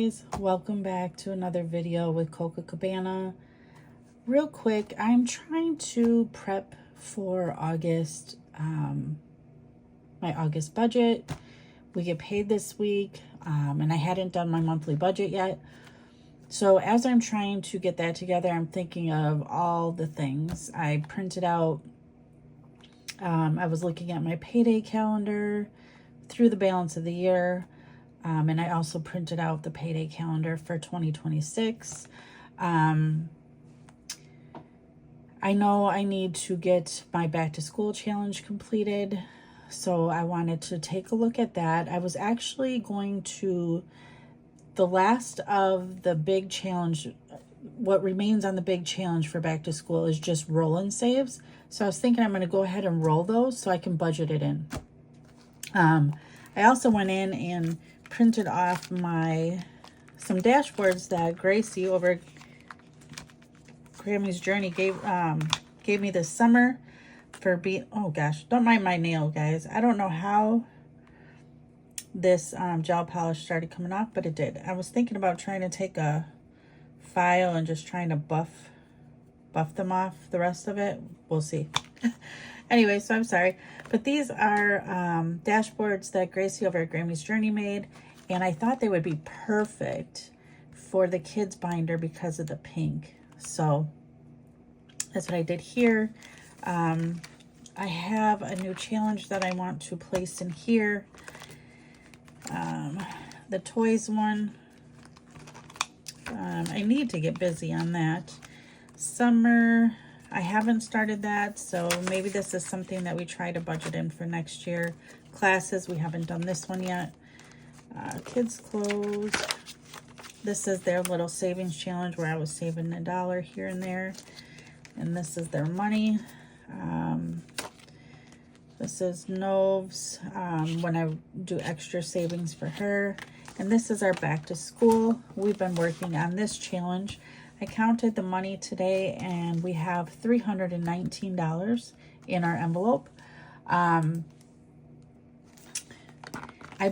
guys, welcome back to another video with Coco Cabana. Real quick, I'm trying to prep for August, my August budget. We get paid this week, and I hadn't done my monthly budget yet. So as I'm trying to get that together, I'm thinking of all the things. I printed out, I was looking at my payday calendar through the balance of the year. And I also printed out the payday calendar for 2026. I know I need to get my back to school challenge completed. So I wanted to take a look at that. I was actually going to, the last of the big challenge, what remains on the big challenge for back to school is just roll and saves. So I was thinking I'm going to go ahead and roll those so I can budget it in. I also went in and printed off some dashboards that Gracie over Grammy's Journey gave me this summer for oh gosh, don't mind my nail, guys. I don't know how this gel polish started coming off, but it did. I was thinking about trying to take a file and just trying to buff them off, the rest of it. We'll see. Anyway, so I'm sorry, but these are dashboards that Gracie over at Grammy's Journey made, and I thought they would be perfect for the kids binder because of the pink. So that's what I did here. I have a new challenge that I want to place in here. The toys one. I need to get busy on that. Summer, I haven't started that, so maybe this is something that we try to budget in for next year. Classes, we haven't done this one yet. Kids clothes. This is their little savings challenge where I was saving $1 here and there. And this is their money. This is Nove's when I do extra savings for her. And this is our back to school. We've been working on this challenge. I counted the money today and we have $319 in our envelope. I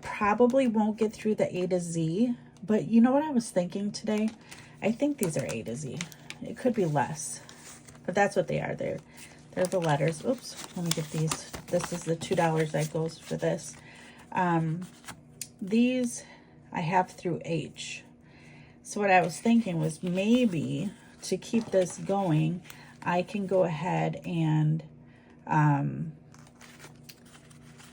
probably won't get through the A to Z, but you know what I was thinking today? I think these are A to Z. It could be less, but that's what they are. They're the letters. Oops, let me get these. This is the $2 that goes for this. These I have through H. So what I was thinking was maybe to keep this going, I can go ahead and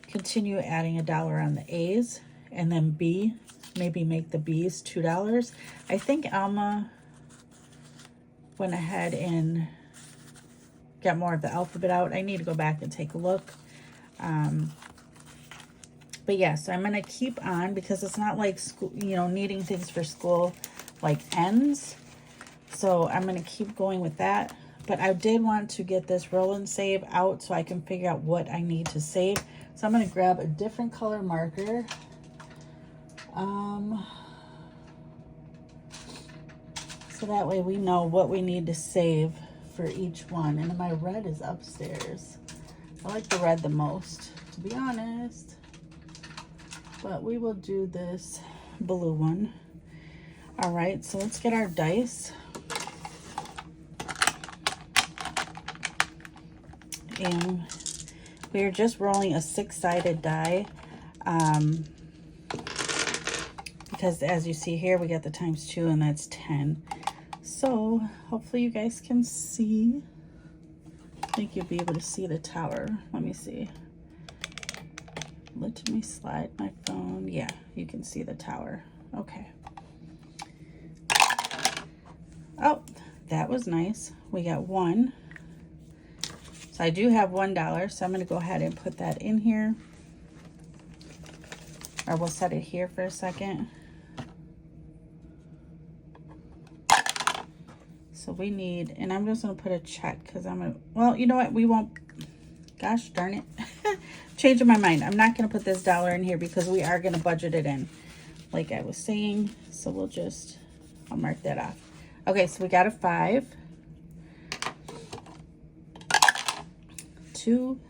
continue adding $1 on the A's, and then B, maybe make the B's $2. I think Alma went ahead and got more of the alphabet out. I need to go back and take a look. But yeah, so I'm going to keep on because it's not like school, you know, needing things for school like ends. So I'm going to keep going with that. But I did want to get this roll and save out so I can figure out what I need to save. So I'm going to grab a different color marker. So that way we know what we need to save for each one. And my red is upstairs. I like the red the most, to be honest. But we will do this blue one. All right, so let's get our dice. And we are just rolling a 6-sided die. Because as you see here, we got the ×2 and that's 10. So hopefully you guys can see. I think you'll be able to see the tower. Let me see. Let me slide my phone. Yeah, you can see the tower. Okay. Oh, that was nice. We got 1. So I do have $1. So I'm going to go ahead and put that in here. Or we'll set it here for a second. So we need, and I'm just going to put a check because I'm going to, well, you know what? We won't, gosh darn it. Changing my mind. I'm not going to put this $1 in here because we are going to budget it in, like I was saying. So we'll just, I'll mark that off. Okay, so we got a 5. 2.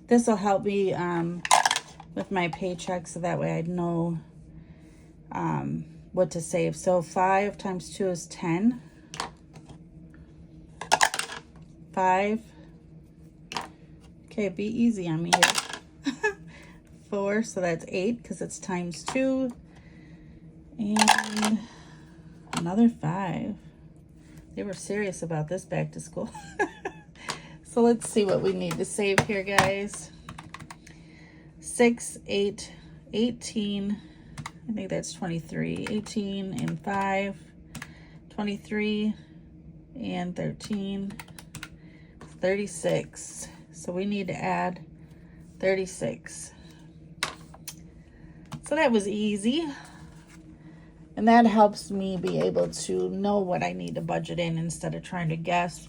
This will help me with my paycheck, so that way I know what to save. So 5 times 2 is 10. 5. Okay, be easy on me here. 4, so that's 8 because it's times 2. And another 5. They were serious about this back to school. So let's see what we need to save here, guys. 6, 8, 18. I think that's 23. 18 and 5. 23 and 13. 36. So we need to add 36. So that was easy. And that helps me be able to know what I need to budget in instead of trying to guess.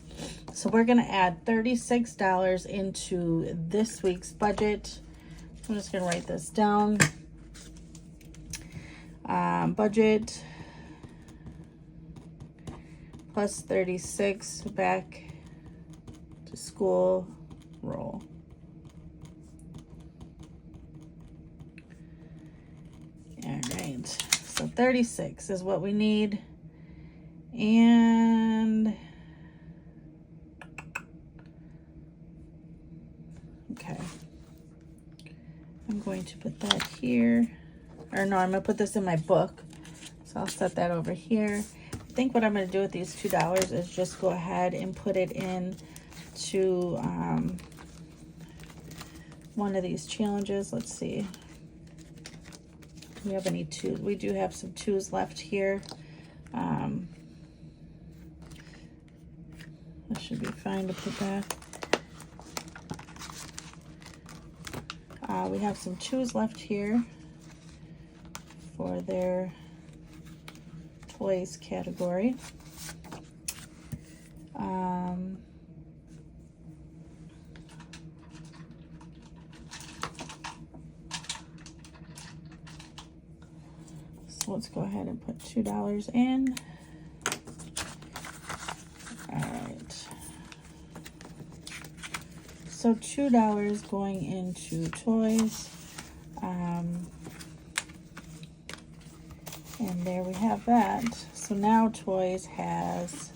So we're going to add $36 into this week's budget. I'm just going to write this down. Budget plus 36 back to school roll. All right, so 36 is what we need. And okay, I'm going to put that here. Or no, I'm going to put this in my book. So I'll set that over here. I think what I'm going to do with these $2 is just go ahead and put it in to one of these challenges. Let's see. Do we have any 2s? We do have some 2s left here. That should be fine to put that. We have some 2s left here for their toys category. So let's go ahead and put $2 in. All right. So $2 going into toys. And there we have that. So now toys has,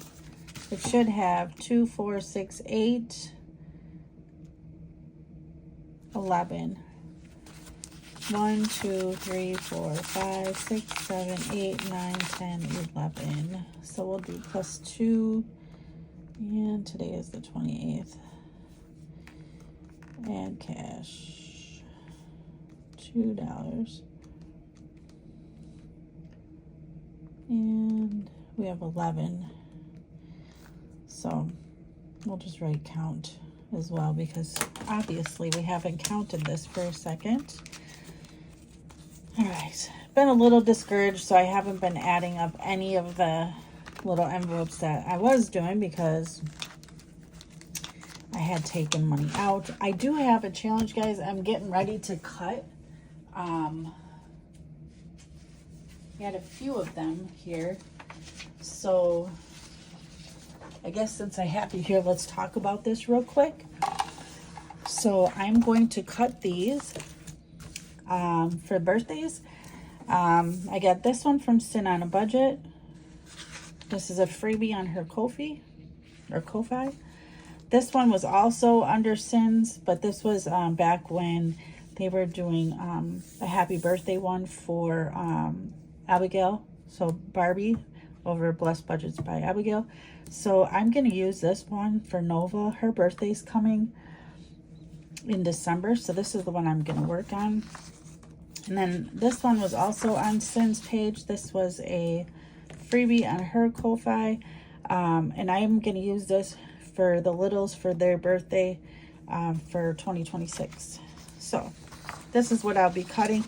it should have 2, 4, 6, 8, 11. 1, 2, 3, 4, 5, 6, 7, 8, 9, 10, 11. So we'll do plus 2. And today is the 28th. Add cash. $2. And we have 11. So we'll just write count as well, because obviously we haven't counted this for a second. All right, been a little discouraged, so I haven't been adding up any of the little envelopes that I was doing because I had taken money out. I do have a challenge, guys. I'm getting ready to cut. We had a few of them here. So I guess since I have you here, let's talk about this real quick. So I'm going to cut these for birthdays. I got this one from Sin on a Budget. This is a freebie on her Ko-fi or Ko-fi. This one was also under Sin's, but this was back when they were doing a happy birthday one for Abigail. So Barbie over Blessed Budgets by Abigail. So I'm going to use this one for Nova. Her birthday's coming in December. So this is the one I'm going to work on. And then this one was also on Sin's page. This was a freebie on her Ko-fi. And I'm going to use this for the littles for their birthday for 2026. So this is what I'll be cutting.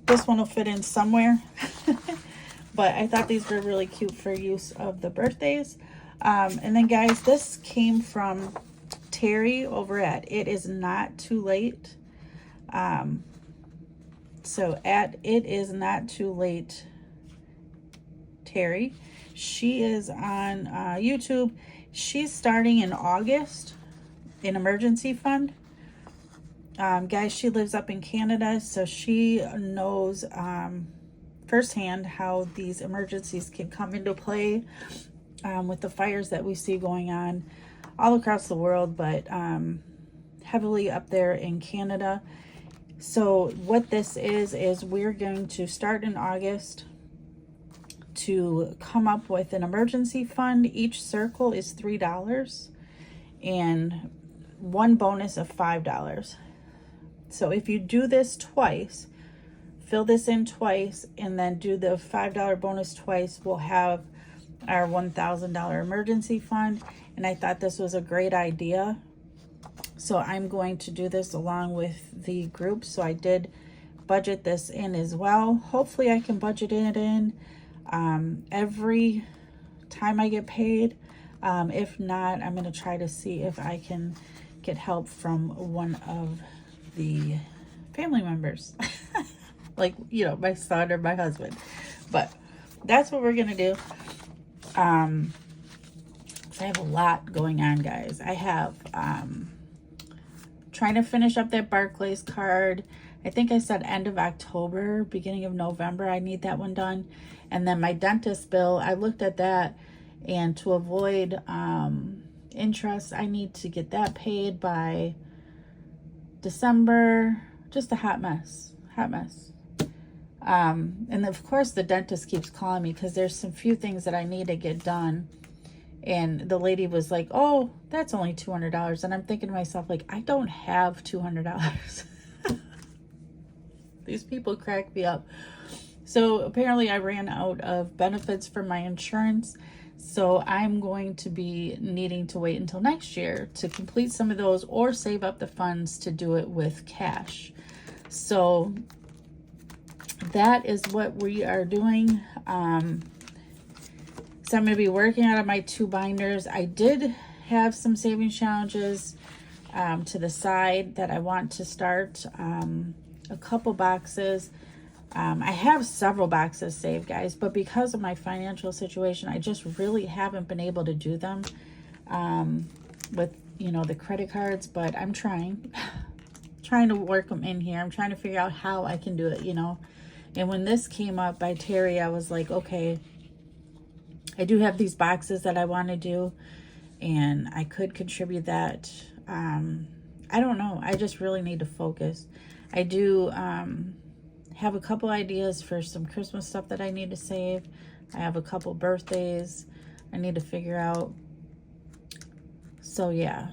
This one will fit in somewhere. But I thought these were really cute for use of the birthdays. And then, guys, this came from Terry over at It Is Not Too Late. So at It Is Not Too Late, Terry. She is on YouTube. She's starting in August an emergency fund. Guys, she lives up in Canada, so she knows firsthand how these emergencies can come into play with the fires that we see going on all across the world, but heavily up there in Canada. So what this is we're going to start in August to come up with an emergency fund. Each circle is $3 and one bonus of $5. So if you do this twice, fill this in twice, and then do the $5 bonus twice, we'll have our $1,000 emergency fund. And I thought this was a great idea. So I'm going to do this along with the group. So I did budget this in as well. Hopefully I can budget it in every time I get paid. If not, I'm going to try to see if I can get help from one of the family members. Like, you know, my son or my husband. But that's what we're going to do. I have a lot going on, guys. I have trying to finish up that Barclays card. I think I said end of October, beginning of November, I need that one done. And then my dentist bill, I looked at that, and to avoid interest, I need to get that paid by December. Just a hot mess. And of course the dentist keeps calling me because there's some few things that I need to get done. And the lady was like, oh, that's only $200. And I'm thinking to myself, like, I don't have $200. These people crack me up. So apparently I ran out of benefits for my insurance. So I'm going to be needing to wait until next year to complete some of those, or save up the funds to do it with cash. So that is what we are doing. So I'm going to be working out of my 2 binders. I did have some savings challenges to the side that I want to start. A couple boxes. I have several boxes saved, guys, but because of my financial situation, I just really haven't been able to do them with, you know, the credit cards, but I'm trying to work them in here. I'm trying to figure out how I can do it, you know. And when this came up by Terry, I was like, okay, I do have these boxes that I want to do, and I could contribute that. I don't know. I just really need to focus. I do have a couple ideas for some Christmas stuff that I need to save. I have a couple birthdays I need to figure out. So yeah,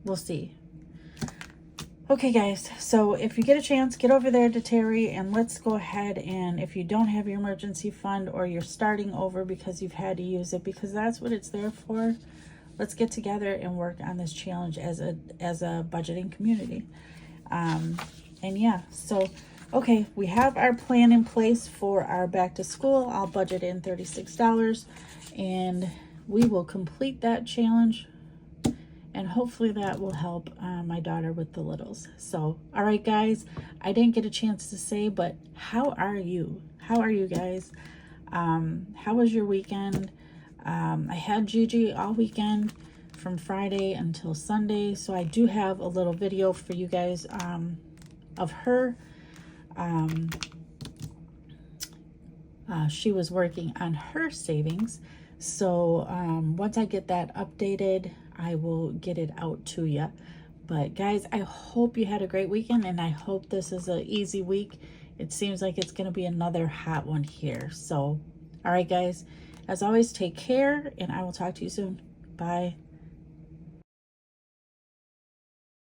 we'll see. Okay, guys, so if you get a chance, get over there to Terry, and let's go ahead, and if you don't have your emergency fund, or you're starting over because you've had to use it, because that's what it's there for, let's get together and work on this challenge as a budgeting community. And yeah, so okay, we have our plan in place for our back to school. I'll budget in $36, and we will complete that challenge. And hopefully that will help my daughter with the littles. So, all right, guys, I didn't get a chance to say, but how are you? How are you guys? How was your weekend? I had Gigi all weekend from Friday until Sunday. So I do have a little video for you guys of her. She was working on her savings. So once I get that updated, I will get it out to you. But guys, I hope you had a great weekend, and I hope this is an easy week. It seems like it's going to be another hot one here. So, all right, guys, as always, take care, and I will talk to you soon. Bye.